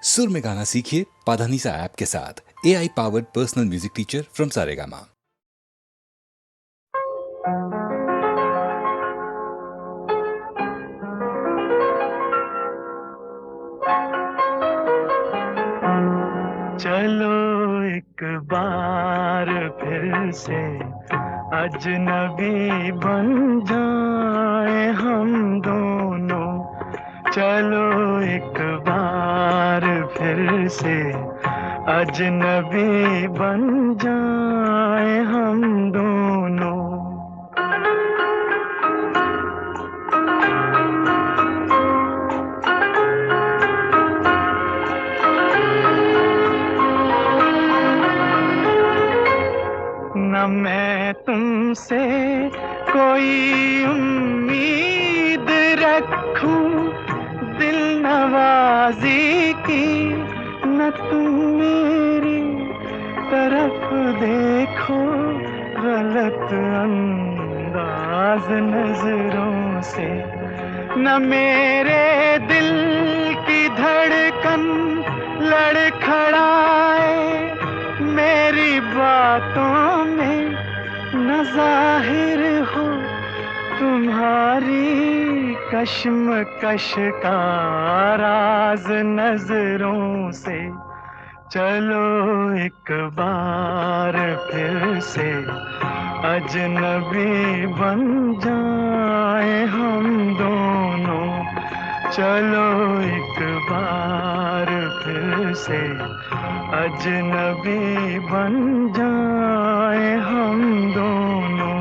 सुर में गाना सीखिए पाधानीसा ऐप के साथ। AI powered personal music teacher from Saregama. चलो एक बार फिर से अजनबी बन जाए हम दोनों। चलो एक बार फिर से अजनबी बन जाए हम दोनों। न मैं तुमसे कोई उम्मीद रखूं दिल नवाजी की, न तुम मेरी तरफ देखो गलत अंदाज नजरों से। न मेरे दिल की धड़कन लड़खड़ाए मेरी बातों में, न जाहिर हो तुम्हारी कश्मकश का राज नजरों से। चलो एक बार फिर से अजनबी बन जाए हम दोनों। चलो एक बार फिर से अजनबी बन जाए हम दोनों।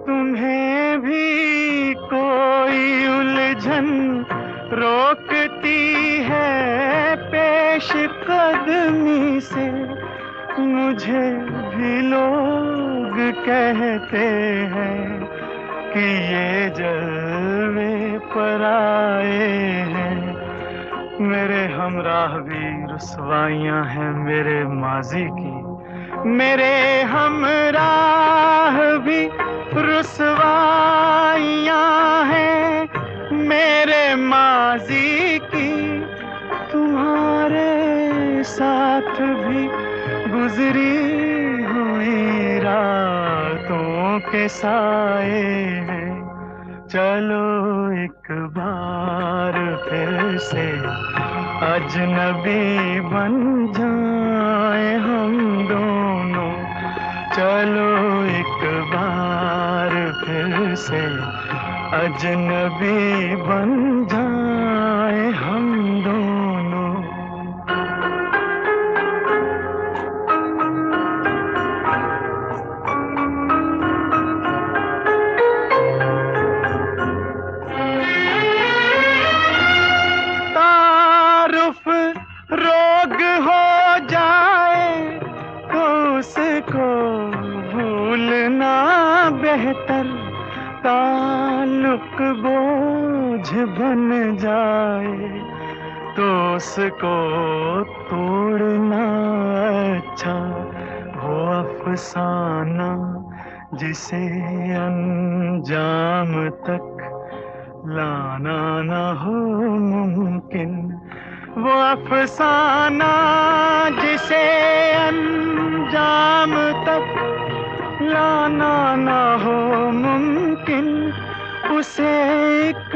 तुम्हें भी कोई उलझन रोकती है पेश कदमी से, मुझे भी लोग कहते हैं कि ये जलवे पर आए हैं। मेरे हमराह भी रुसवाइयां हैं मेरे माजी की, मेरे हमराह भी रुसवाइयां हैं मेरे माजी की। तुम्हारे साथ भी गुजरी हुई रातों के साए हैं। चलो एक बार फिर से अजनबी बन जाए हम दोनों। चलो एक बार फिर से अजनबी बन जाए हम दोनों। तारुफ रोग हो जाए तो उसको भूलना बेहतर, ताल्लुक बोझ बन जाए तो उसको तोड़ना अच्छा। वो अफसाना जिसे अंजाम तक लाना न हो मुमकिन, वो अफसाना जिसे अंजाम तक लाना न हो मुमकिन, उसे एक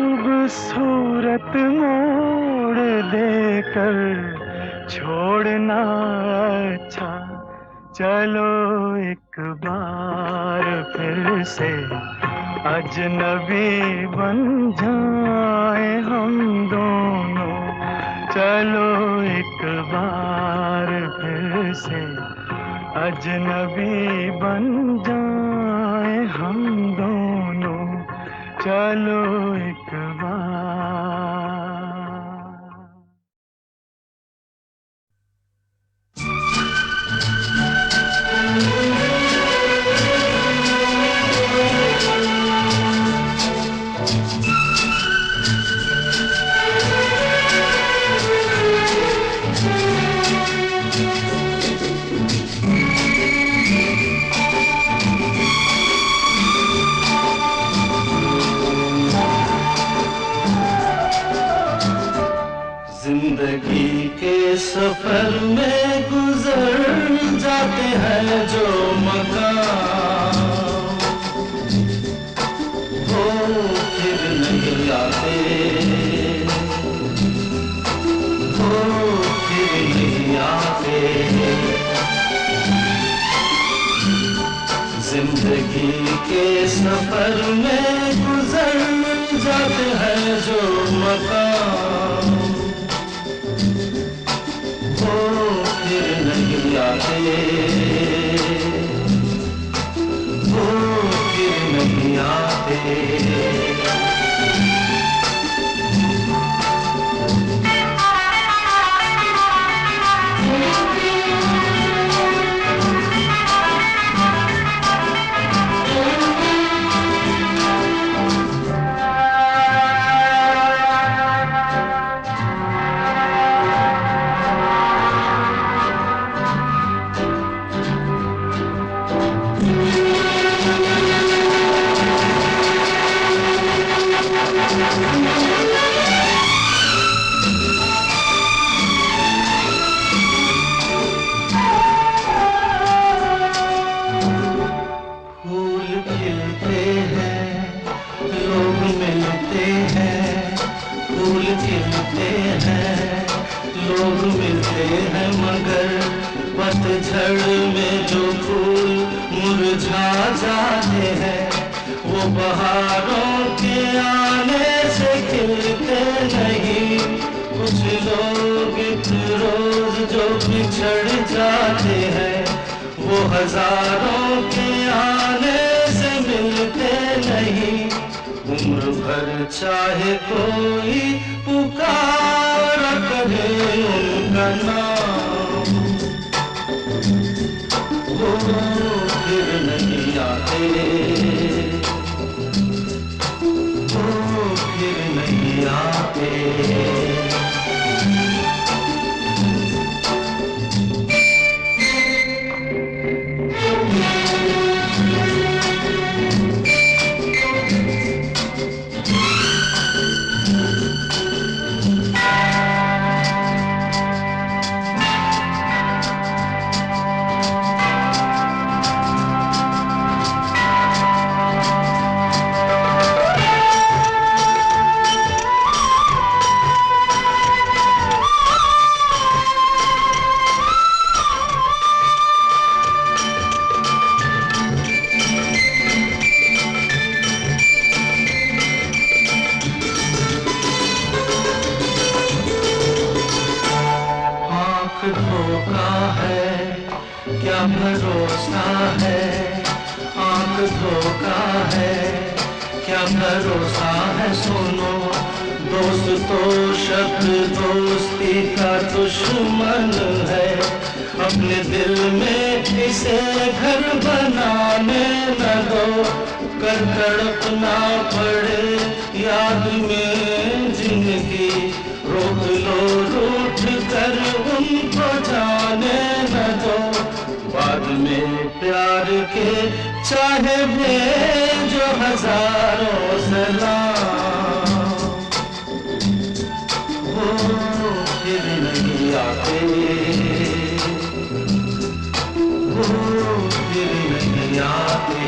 खूबसूरत मोड़ देकर छोड़ना अच्छा। चलो एक बार फिर से अजनबी बन जाए हम दोनों। चलो एक बार फिर से अजनबी बन जाए हम दोनों। चलो एक बार। के सफर में गुजर जाते हैं जो मकाम, वो फिर नहीं आते, वो फिर नहीं आते। जिंदगी के सफर में गुजर जाते हैं जो मकाम, वो फिर नहीं आते, वो फिर नहीं आते। लोग मिलते हैं मगर पतझड़ में जो फूल मुरझा जाते हैं, वो बहारों के आने से खिलते नहीं। कुछ लोग एक रोज जो बिछड़ जाते हैं, वो हजारों के आने से मिलते नहीं। उम्र भर चाहे कोई पुकारा करे उनका नाम, वो फिर नहीं आते, वो फिर नहीं आते। धोखा है क्या भरोसा है, आंख धोखा है क्या भरोसा है। सुनो दोस्त तो शब्द दोस्ती का दुश्मन है, अपने दिल में इसे घर बनाने न दो। कर तड़पना पड़े याद में जिंदगी, रोक लो रूठ कर उनको जाने न दो। बाद में प्यार के चाहे भेजो हजारों सलाम, वो फिर नहीं आते, वो फिर नहीं आते।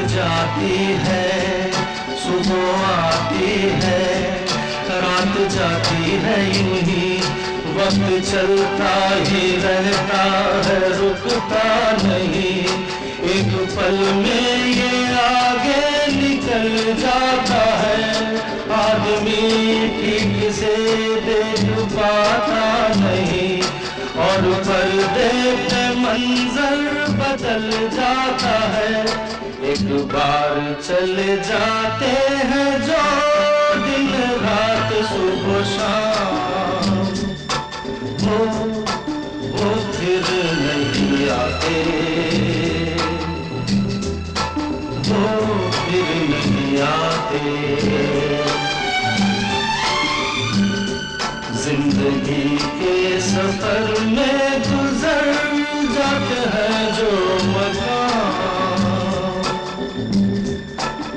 जाती है, सुबह वो आती है, रात जाती है यूं ही, वक्त चलता ही रहता है, रुकता नहीं। एक पल में ये आगे निकल जाता है, आदमी ठीक से देख पाता नहीं, और पर्दे पे मंजर बदल जाता है। एक बार चले जाते हैं जो दिन रात सुबह शाम, वो फिर नहीं आते, वो फिर नहीं आते। जिंदगी के सफर में गुजर जाते हैं जो मकाम,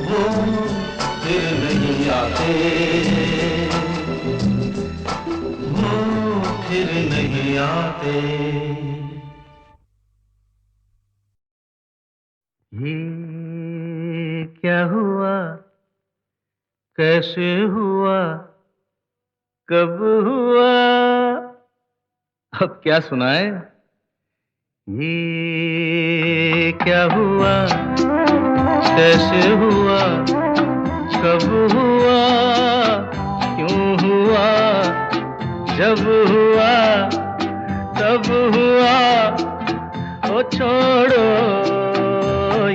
वो फिर नहीं आते, वो फिर नहीं आते। ये क्या हुआ, कैसे हुआ, कब हुआ, अब क्या सुनाए? ये क्या हुआ, कैसे हुआ, कब हुआ, क्यों हुआ, जब हुआ, तब हुआ। ओ छोड़ो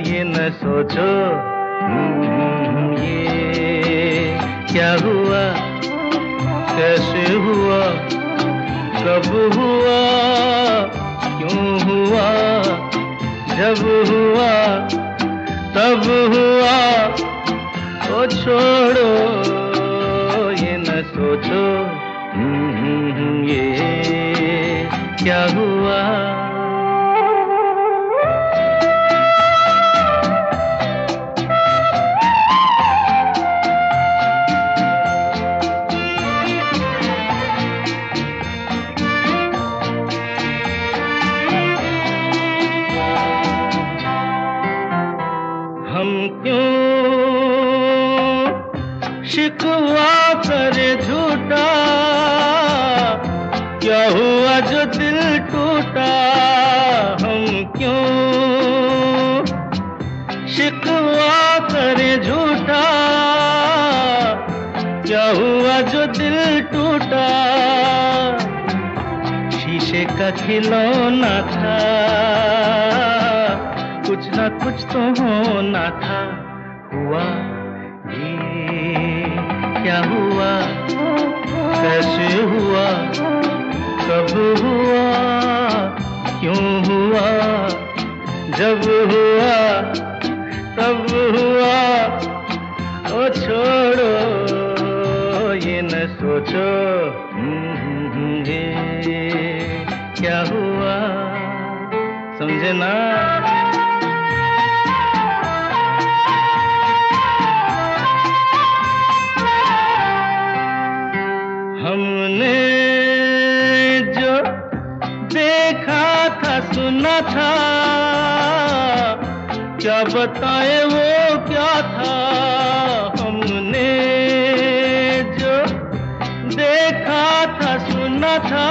ये न सोचो, ये क्या हुआ, कैसे हुआ, कब हुआ, क्यों हुआ, जब हुआ, तब हुआ। ओ छोड़ो ये न सोचो, ये क्या हुआ। हम क्यों शिकवा करे झूठा, क्या हुआ जो दिल टूटा। हम क्यों शिकवा करे झूठा, क्या हुआ जो दिल टूटा। शीशे का खिलौना था, कुछ ना कुछ तो होना था। हुआ ये क्या हुआ, कैसे हुआ, कब हुआ, क्यों हुआ, जब हुआ, तब हुआ। ओ छोड़ो ये न सोचो, ये क्या हुआ। समझे ना। हमने जो देखा था, सुना था, क्या बताए वो क्या था। हमने जो देखा था, सुना था,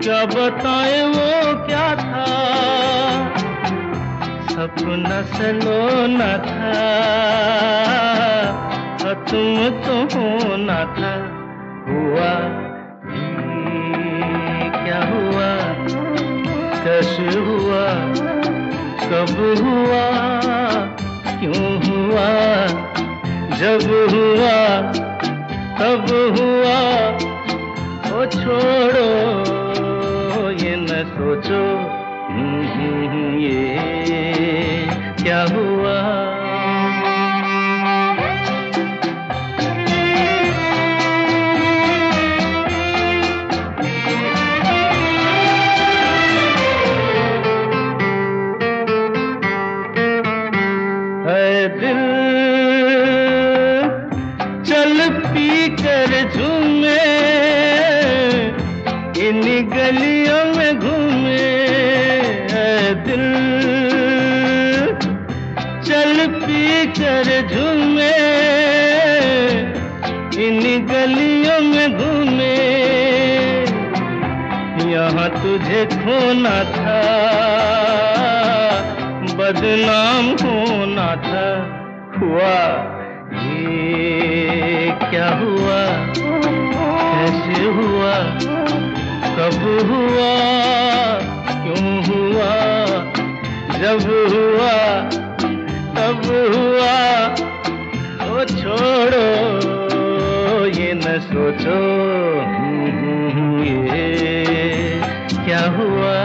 क्या बताए वो क्या था। सपना सलोना था, तुम तो होना था। हुआ ये क्या हुआ, कैसे हुआ, कब हुआ, क्यों हुआ, जब हुआ, तब हुआ। ओ छोड़ो ये न सोचो, ये क्या हुआ। दिल चल पी कर झूमे, इन गलियों में घूमे। दिल चल पी कर तेरे झूमे इन्हीं गलियों में घूमे, यहाँ तुझे खोना था, बदनाम होना था। हुआ ये क्या हुआ, कैसे हुआ, कब हुआ, क्यों हुआ, जब हुआ तब हुआ। तो छोड़ो ये न सोचो ये क्या हुआ।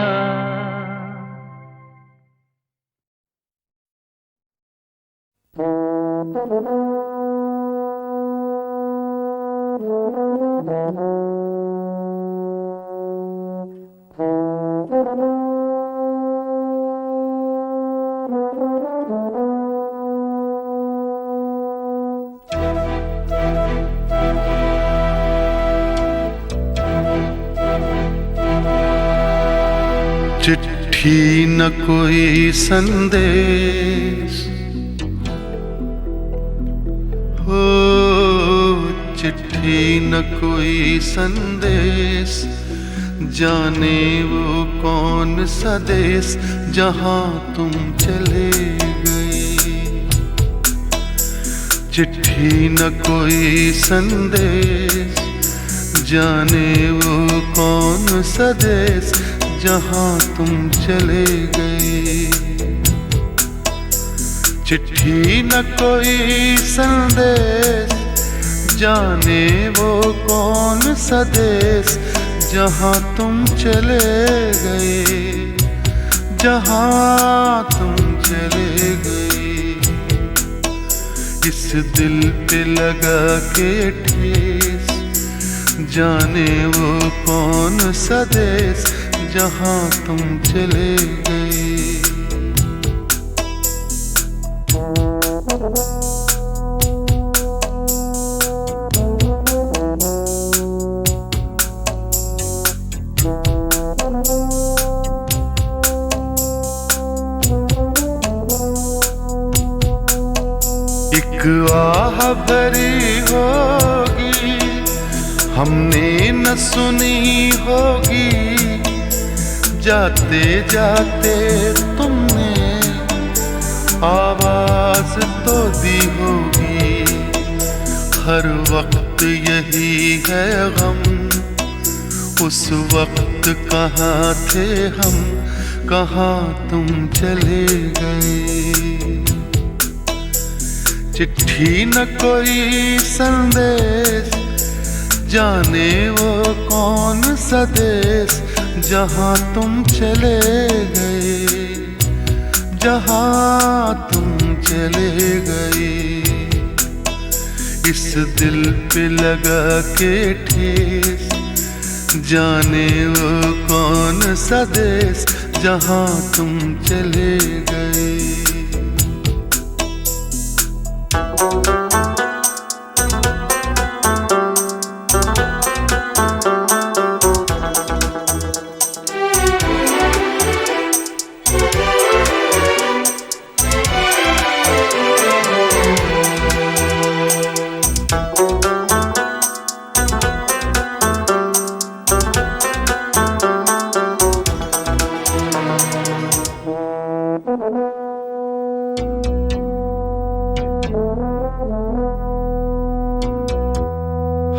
चिट्ठी न कोई संदेश हो, चिट्ठी न कोई संदेश, जाने वो कौन सा देश जहां तुम चले गए। चिट्ठी न कोई संदेश, जाने वो कौन सा देश जहां तुम चले गए। चिट्ठी न कोई संदेश, जाने वो कौन सा देश जहां तुम चले गए, जहां तुम चले गए। इस दिल पे लगा के ठेस, जाने वो कौन सा देश जहां तुम चले गए। एक आह भरी होगी हमने न सुनी होगी, जाते जाते तुमने आवाज तो दी होगी। हर वक्त यही है गम, उस वक्त कहाँ थे हम, कहाँ तुम चले गए। चिट्ठी न कोई संदेश, जाने वो कौन सा देश जहां तुम चले गए, जहां तुम चले गए। इस दिल पे लगा के ठेस, जाने वो कौन सा देश जहां तुम चले गए।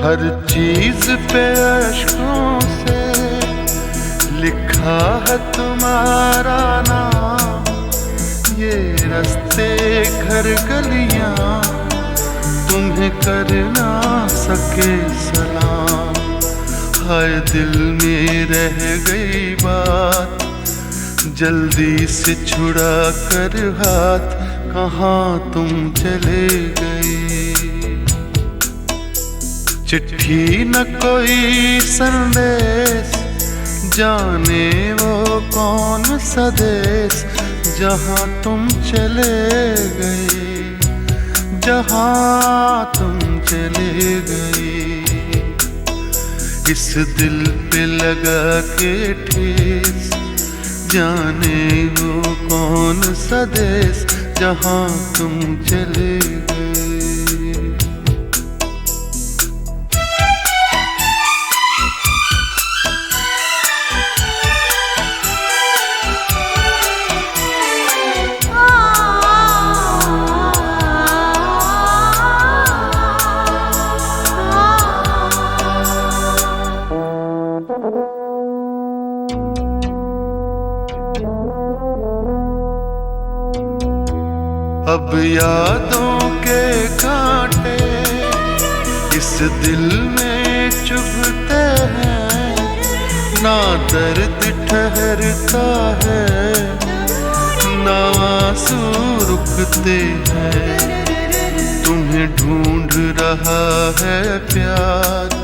हर चीज पे अश्कों से लिखा है तुम्हारा नाम, ये रास्ते घर गलियां तुम्हें कर ना सके सलाम। हाय दिल में रह गई बात, जल्दी से छुड़ा कर हाथ, कहाँ तुम चले गए। चिट्ठी न कोई संदेश, जाने वो कौन सा देश जहां तुम चले गए, जहां तुम चले गए। इस दिल पे लगा के ठेस, जाने वो कौन सा देश जहाँ तुम चले गए। अब यादों के कांटे इस दिल में चुभते हैं, ना दर्द ठहरता है ना आंसू रुकते हैं। तुम्हें ढूंढ रहा है प्यार,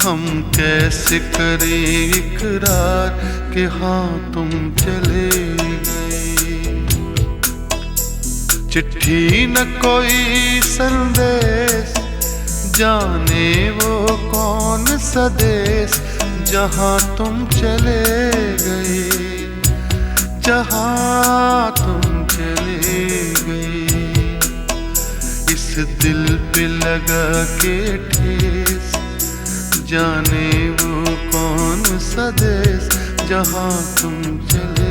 हम कैसे करें इकरार कि हाँ तुम चले गए। चिट्ठी न कोई संदेश, जाने वो कौन सा देश जहाँ तुम चले गए, जहाँ तुम चले गए। इस दिल पे लगा के ठेस, जाने वो कौन सा देश जहाँ तुम चले।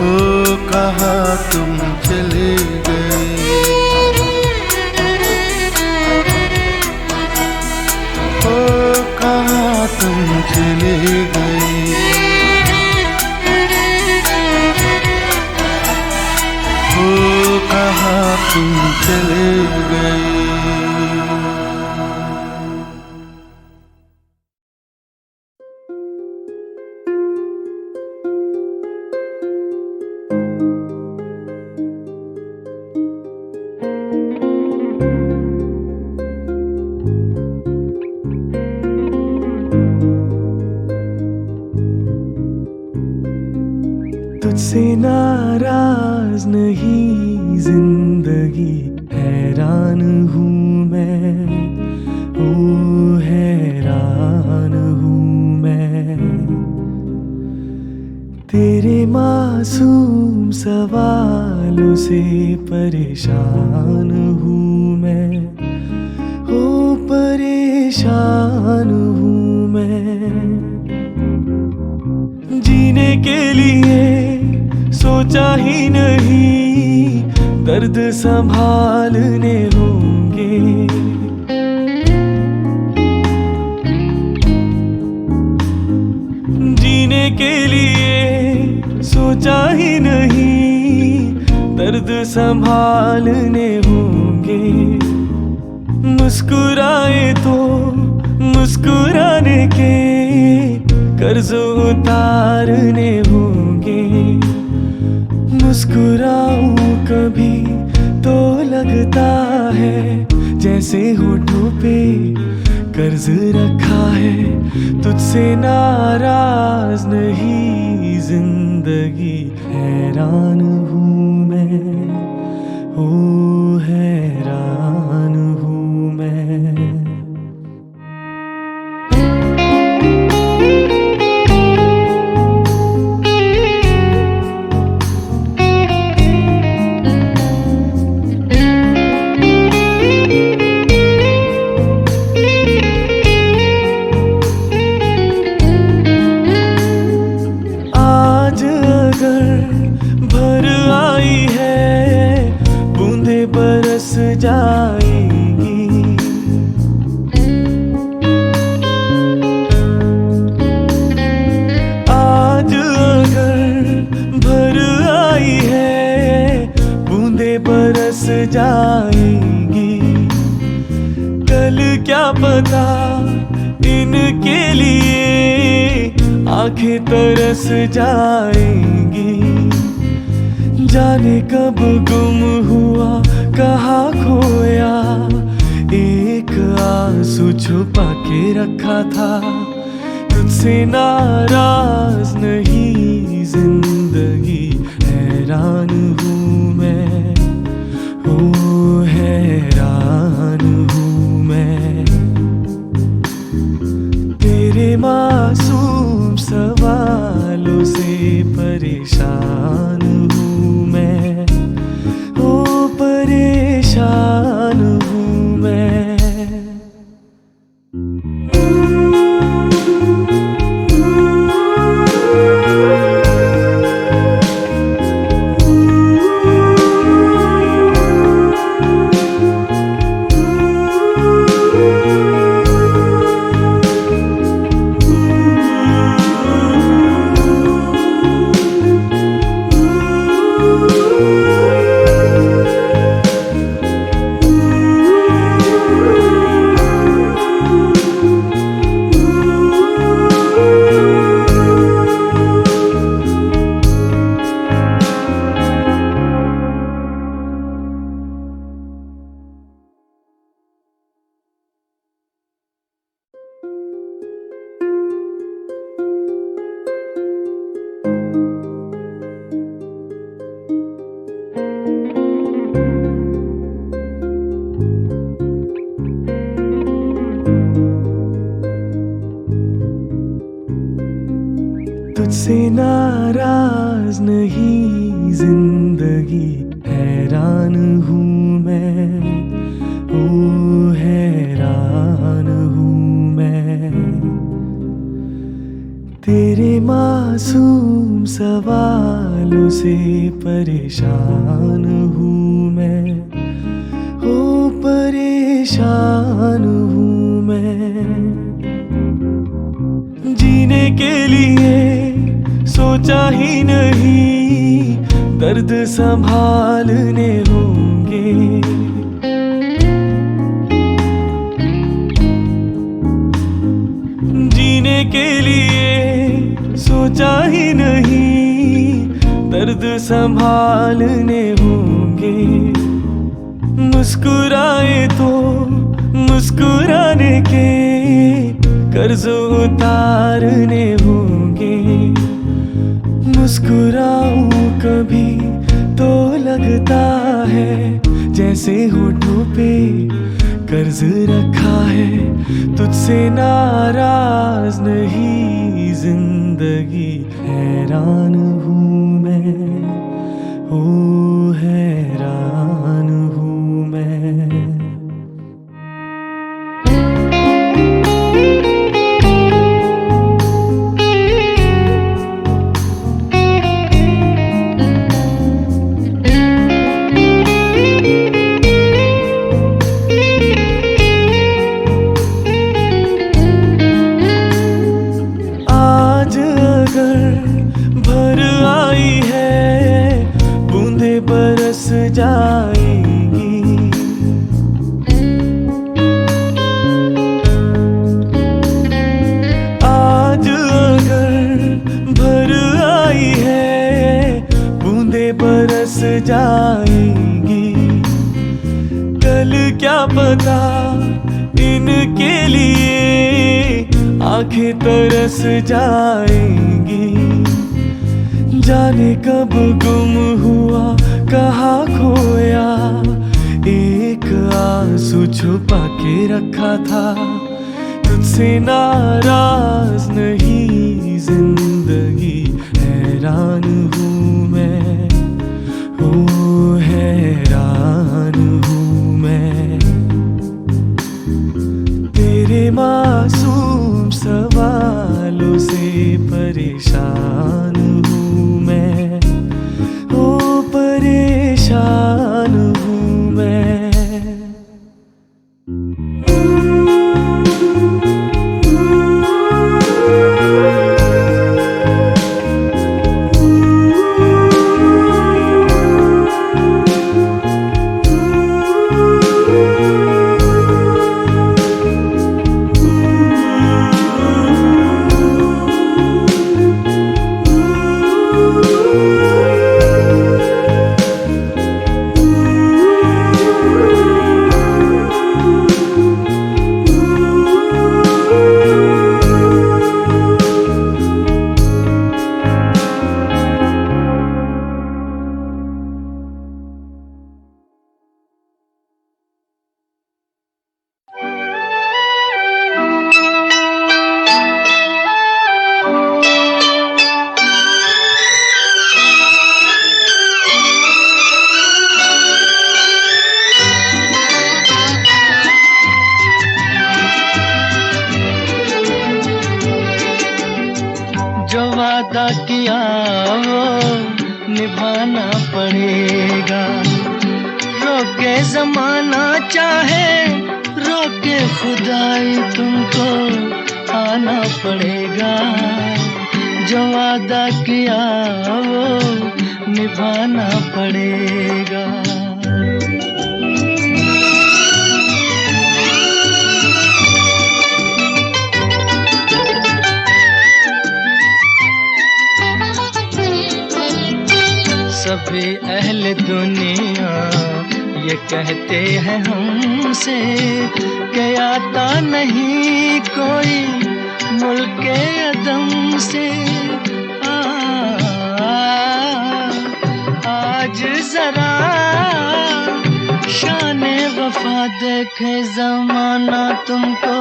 ओ कहाँ तुम चले गए, ओ कहाँ तुम चले गए। ओ कहाँ तुम चले गए। तुझसे नाराज नहीं जिंदगी, हैरान हूँ मैं, ओ हैरान हूँ मैं। तेरे मासूम सवालों से परेशान हूँ मैं, ओ परेशान हूँ मैं। जीने के लिए सोचा ही नहीं, दर्द संभालने होंगे। जीने के लिए सोचा ही नहीं, दर्द संभालने होंगे। मुस्कुराए तो मुस्कुराने के कर्ज उतारने होंगे। मुस्कुराऊं कभी तो लगता है जैसे होठों पे कर्ज रखा है। तुझसे नाराज नहीं जिंदगी, हैरान हूँ मैं, ओ हैरान हूँ मैं। जाएगी आज अगर भर आई है, बूंदे बरस जाएंगी। कल क्या पता इनके लिए आंखें तरस जाएंगी। जाने कब गुम हुआ कहाँ खोया, एक आंसू छुपा के रखा था। तुझसे नाराज नहीं जिंदगी, हैरान हूँ मैं, ओ हैरान हूँ मैं। तेरे मासूम सवालों से परेशान हूँ मैं, ओ परेशान हूँ मैं। तुझसे नाराज नहीं जिंदगी, हैरान हूँ मैं, ओ हैरान हूँ मैं। तेरे मासूम सवालों से परेशान हूँ मैं, ओ परेशान हूँ मैं। जीने के लिए सोचा ही नहीं, दर्द संभालने होंगे। जीने के लिए सोचा ही नहीं, दर्द संभालने होंगे। मुस्कुराए तो मुस्कुराने के कर्ज उतारने होंगे। मुस्कुराऊं कभी तो लगता है जैसे होठों पे कर्ज रखा है। तुझसे नाराज नहीं जिंदगी, हैरान हूँ मैं, ओ हैरान हूँ मैं। भर आई है बूंदे बरस जाएंगी। आज अगर भर आई है बूंदे बरस जाएंगी। कल क्या पता इनके लिए आंखें तरस जाएंगी। जाने कब गुम हुआ कहाँ खोया, एक आंसू छुपा के रखा था। तुझसे नाराज नहीं जिंदगी, हैरान हूँ मैं, ओ हैरान हूँ मैं। तेरे मासूम सवालों से परेशान हूँ मैं, ओ परेशान हूँ मैं। खुदाई तुमको आना पड़ेगा, जो वादा किया वो निभाना पड़ेगा। सभी अहले दुनिया ये कहते हैं हमसे कि आता नहीं कोई मुल्के अदम से। आज जरा शाने वफा देखे ज़माना, तुमको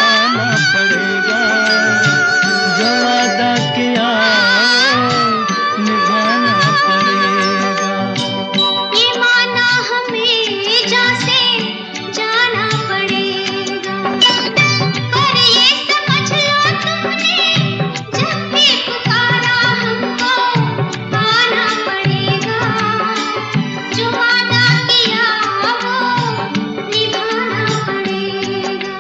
आना पड़ेगा, जो वादा किया निभाना पड़ेगा। ये माना हमें जैसे जाना पड़ेगा, पर ये समझ लो तुमने जब भी पुकारा हमको आना पड़ेगा, जो वादा किया वो निभाना पड़ेगा।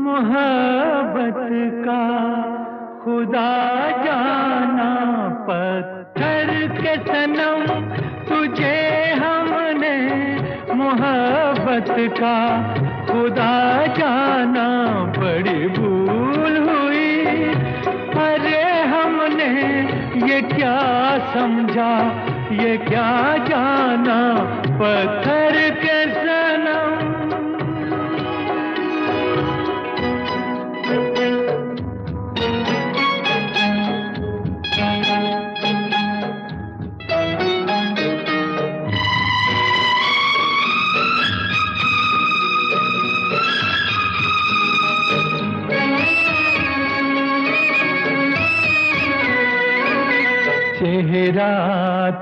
मोहब्बत का खुदा जाना, पत्थर के सनम तुझे हमने मोहब्बत का खुदा जाना। बड़ी भूल हुई, अरे हमने ये क्या समझा, ये क्या जाना, पत्थर के सनम। चेहरा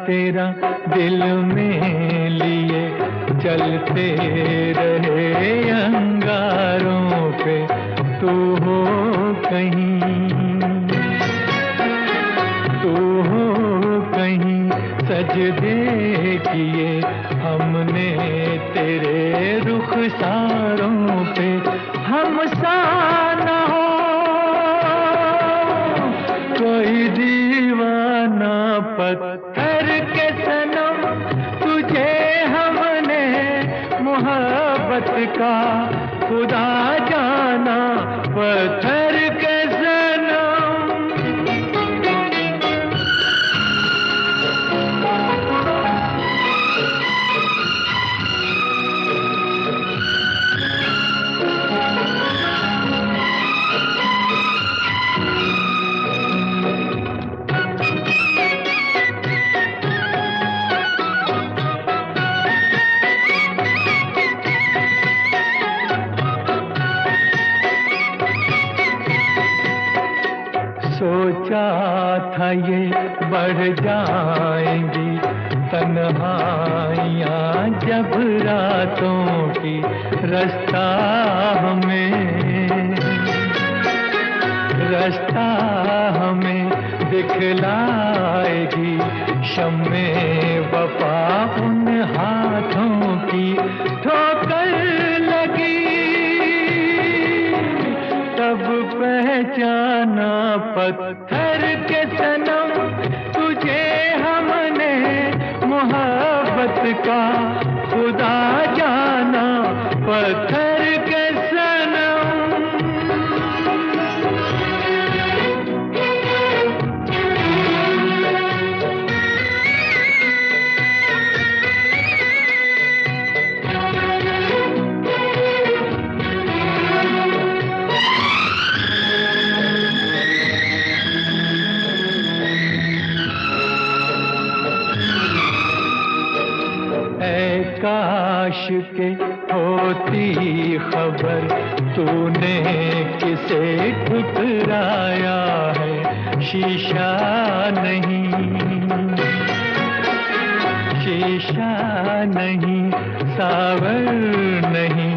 तेरा दिल में लिए चलते रहे अंगारों पे, तू हो कहीं, तू हो कहीं। सजदे किए हमने तेरे रुखसारों पे, हम सा न हो कोई दीवाना, पत्थर के सनम तुझे हम मोहब्बत का खुदा जाना पत्थर के सनम। सोचा था ये बढ़ जाएंगी तन्हाइयाँ जब रातों की, रास्ता हमें दिखलाएगी शम्मे वफा उन हाथों की। ठोकर लगी तब पहचाना पत्थर के सनम, तुझे हमने मोहब्बत का खुदा जाना पत्थर के सनम। काश के होती खबर तूने किसे ठुकराया है। शीशा नहीं सावर नहीं,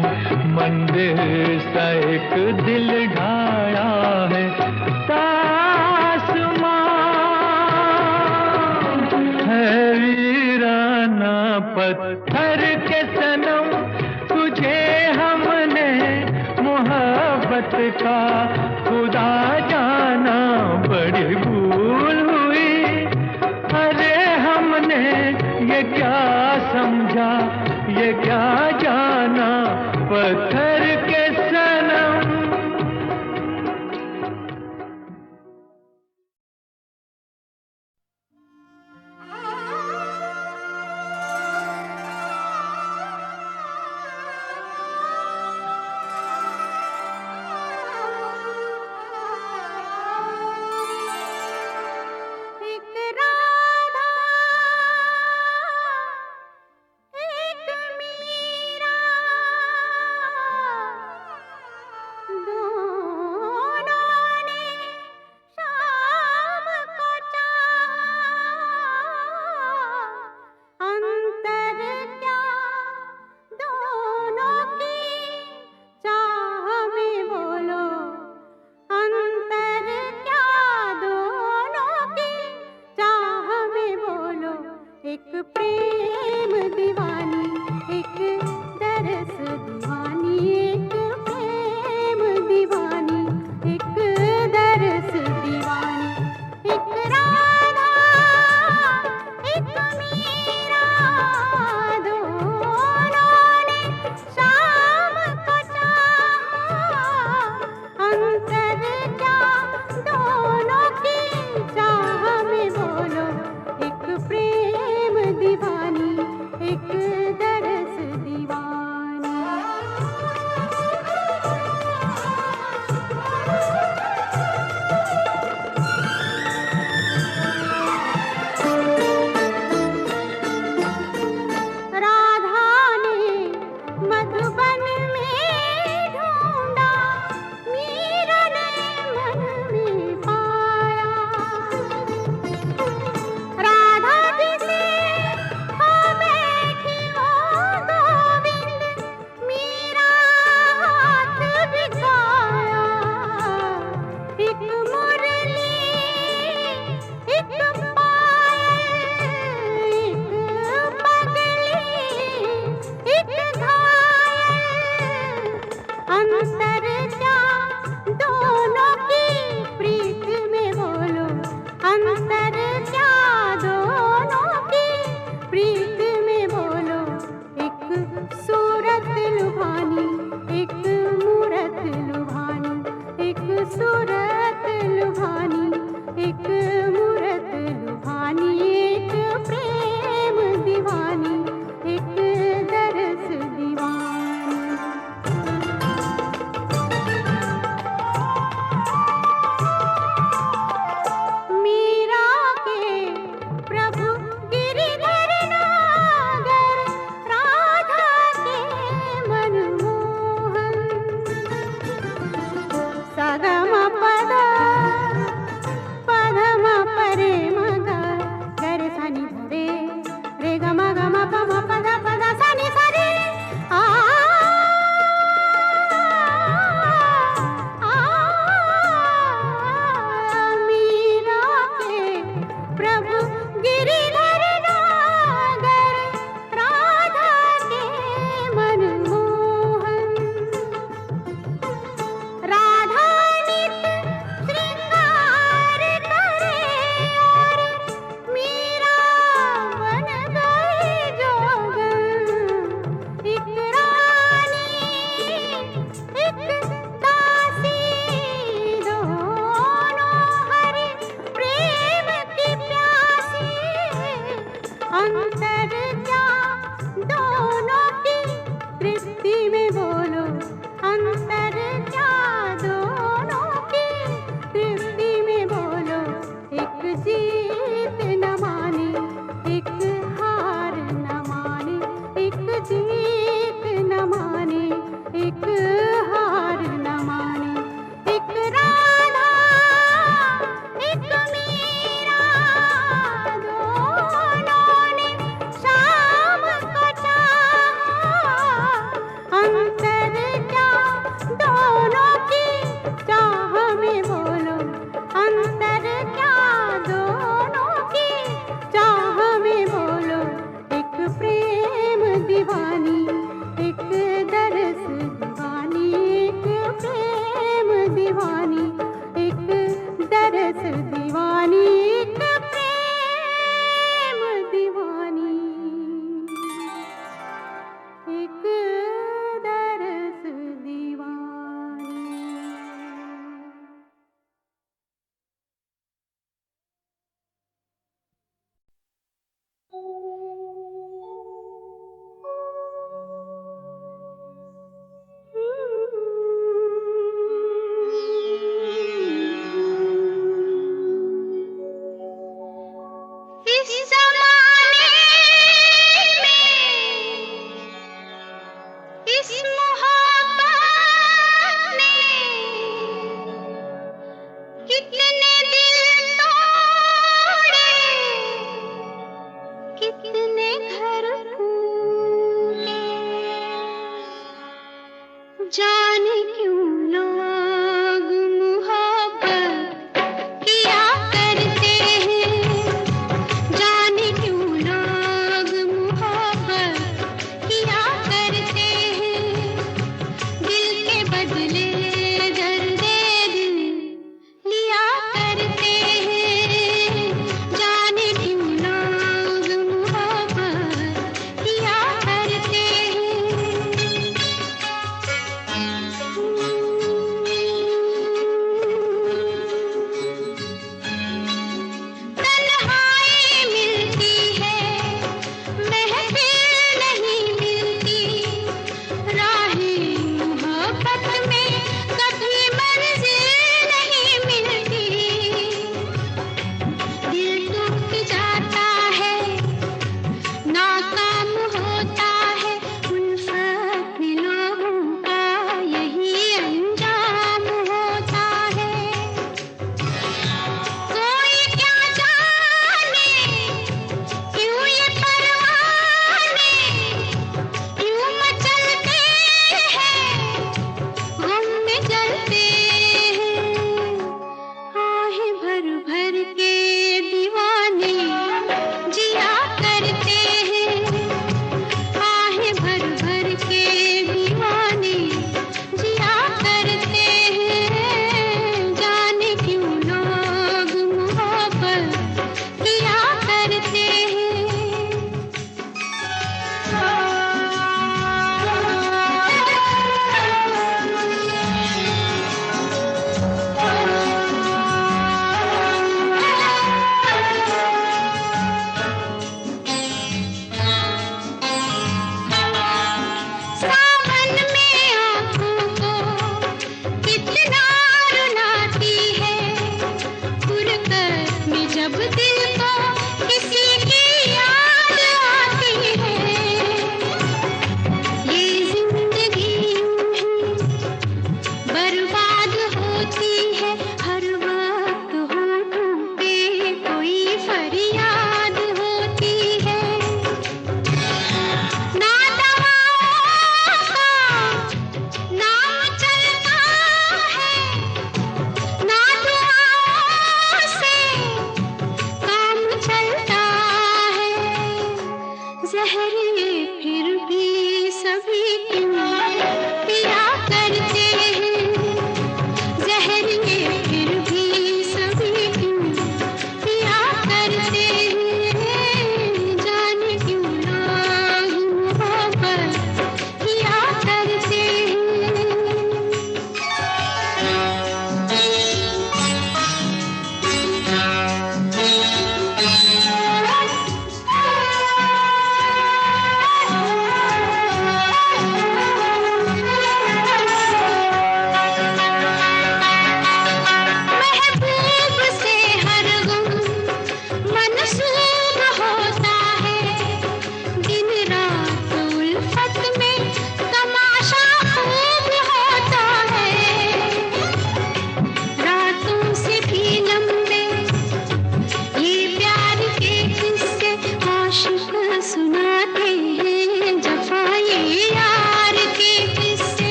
मंदिर सा एक दिल ढाया है। तासमान है वीराना पत्थर के सनम, तुझे हमने मोहब्बत का खुदा जाना बड़ी भूल हुई। अरे हमने ये क्या समझा, ये क्या जाना पत्थर के सनम। सूरत लुभानी तृप्ति में बोलो अंतर क्या दोनों की तृप्ति में बोलो एक जीत न माने एक हार न माने एक जीत न माने एक हार न माने एक राधा एक मीरा दोनों ने शाम को चाहा अंतर क्या दोनों की चाह में बोलो अंतर क्या दोनों की चाह में बोलो एक प्रेम दीवानी एक दरस दीवानी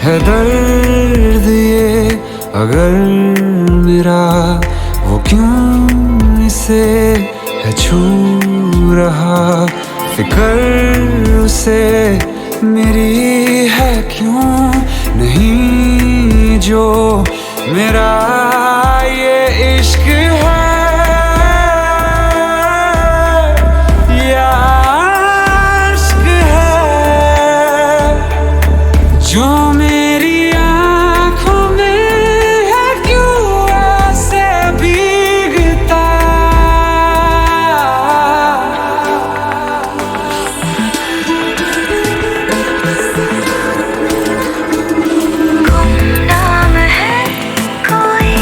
है दर्द ये अगर मेरा, वो क्यों इसे है छू रहा। फिकर उसे मेरी है क्यों नहीं जो मेरा ये इश्क है या इश्क है जो मेरी आँखों में है क्यों ऐसे भीगता। गुमनाम है कोई,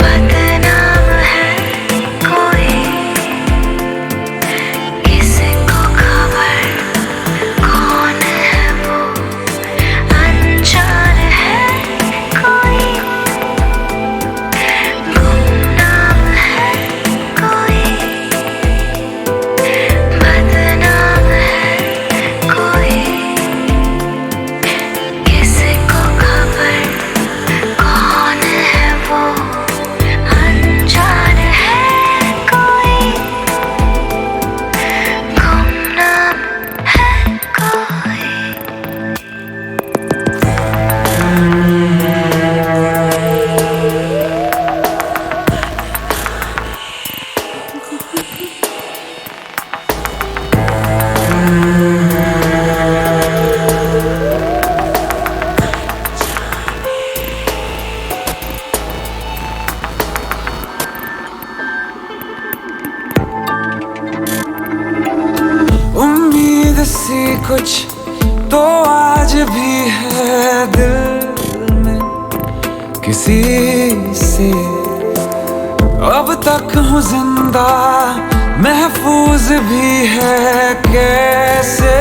बदनाम है कोई, किसको खबर कौन है वो, अनजान है कोई। गुमनाम है कोई, बदनाम है कोई, किसको खबर कौन है वो, अनजान है कोई। गुमनाम है कोई। उम्मीद सी कुछ तो आज भी है दिल में किसी से, अब तक हूँ जिंदा महफूज भी है कैसे।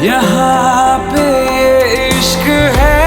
यहाँ पे ये इश्क है